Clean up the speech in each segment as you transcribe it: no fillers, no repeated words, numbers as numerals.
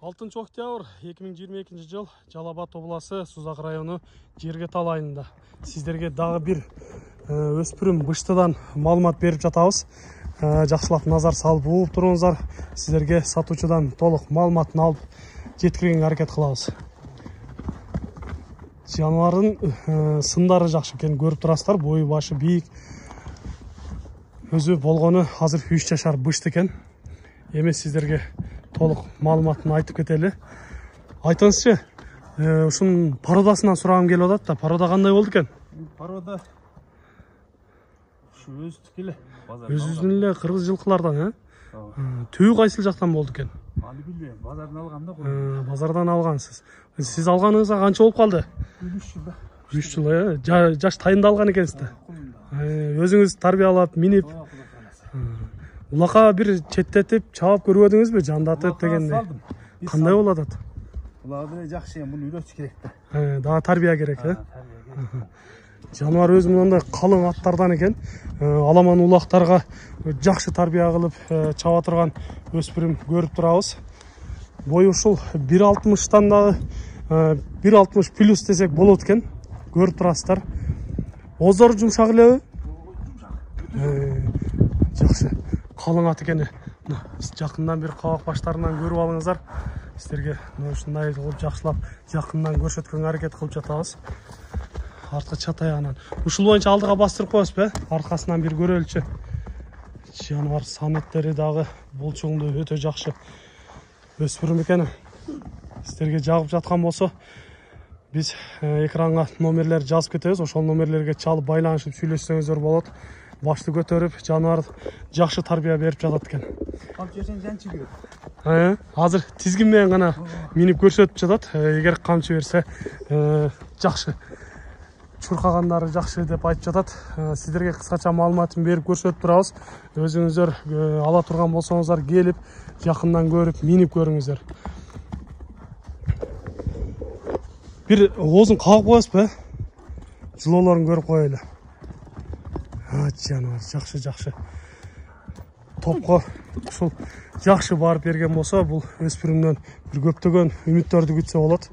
6 октябрь 2022 жыл Жалал Абад облысы Сузак району Жергетал айылында сиздерге дагы бир өспүрүм быштыдан маалымат берип жатабыз. Жакшылап назар салып угуп туруңуздар. Сиздерге сатуучудан толук маалыматын алып жеткиргенге аракет кылабыз. Жаныбардын сындары жакшы экенин көрүп турасыздар. Бою башы бийик. Өзү болгону азыр 3 жашар бышты экен. Эми сиздерге толук маалыматын айтып кетели. Айтыңызчы, ушунун породасынан сурагым келип атат да, порода кандай болду экен? Порода ушу өздүк эле. Өзүбүздүн эле кыргыз жылкылардан, Түбү кайсыл жактан болду экен? Аны билбейм, базардан алгам да. Базардан алгансыз. Сиз алганыңызга канча болуп калды? 3 жыл. 3 жыл, жаш тайындалган экенсиз да. Өзүңүз тарбиялап, минип. Улака бир четтетип, чаап көрбөдүңүзбү? Жандатып дегенде. Кандай болот атат? Уларды жакшы, муну үйрөтүш керек да. Дагы тарбия керек, Жаныбар өзү мындай калың аттардан экен. Аламан улактарга жакшы тарбия кылып чаба турган өспүрүм көрүп турабыз. Бою ушул 1.60-тан дагы 1.60 плюс десек болот экен. Көрүп турасыздар. Оозору жумшак элеби? Жакшы. Калың ат экен. Жакындан бир кабак баштарынан көрүп алыңыздар. Сиздерге ушундай кылып жакшылап жакындан көрсөткөнгө аракет кылып жатабыз. Арткы чат аягынан. Ушул боюнча алдыга бастырып коесузбу? Аркасынан бир көрөлүчү. Жаныбар санеттери дагы булчуңду өтө жакшы өспүрүм экен. Сиздерге жагып жаткан болсо, биз экранга номерлерди жазып кетебиз. Ошол номерлерге чалып байланышып сүйлөшсөңүздөр болот. Башты көтөрүп, жаныбар жакшы тарбия берип жатат экен. Камчы берсең жанчы күйөт. Азыр тизгин менен гана минип көрсөтүп жатат. Эгер камчы берсе, жакшы. Чуркагандары жакшы деп айтып жатат. Сиздерге кыскача маалыматын берип көрсөтүп турабыз. Өзүңүздөр ала турган болсоңуздар келип, жакындан көрүп, минип көрүңүздөр. Бир оозун кагып коесузбу? Жылоолорун көрүп коелу. Жаныбар жакшы. Топко ушул жакшы барып берген болсо, бул өспүрүмдөн бир көптөгөн үмүттөрдү күтсө болот.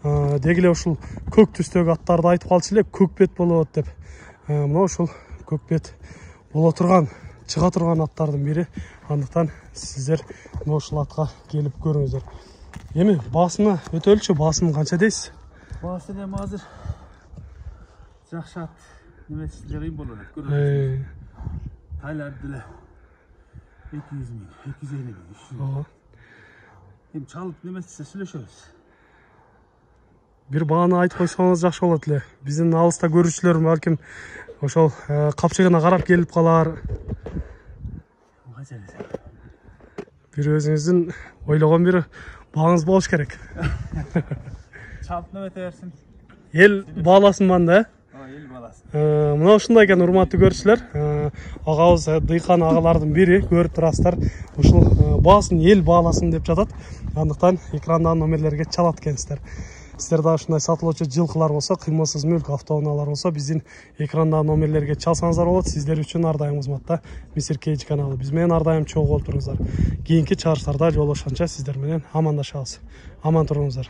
Деги эле ушул көк түстөгү аттарды айтып калчу эле, көкбет болот деп. Мына ушул көкбет боло турган, чыга турган аттардын бири. Андыктан сиздер мына ушул атка келип көрүңүздөр. Эми баасына өтөлүчү, баасын канча дейсиз? Баасы эми азыр жакшы ат. Немеси жарым болот. Көрөсүз. Тайларды эле 200 миң, 250 миң, 300 миң. Эми чалып немесе сүйлөшөбүз. Бир бааны айтып койсоңуз жакшы болот эле. Биздин алыста көрүүчүлөр балким ошол капчыгына карап келип калар. Бир өзүңүздүн ойлогон бир бааңыз болуш керек. Чалып немете берсин. Эл бааласын манда, Эл бааласын. Мына ушундай экен, урматтуу көрүүчүлөр. Агабыз дыйкан агалардын бири, көрүп турасыздар. Ушул баасын эл бааласын деп жатат. Андыктан экрандагы номерлерге чалат экенсиздер. Сиздер дагы ушундай сатылуучу жылкылар болсо, кыймылсыз мүлк автоунаалар болсо, биздин экрандагы номерлерге чалсаңыздар болот. Сиздер үчүн ар дайым кызматта Мистер Кейдж каналы. Биз менен ар дайым чогуу болуп туруңуздар. Кийинки чыгарыштарда жолугушканча сиздер менен амандашабыз. Аман туруңуздар.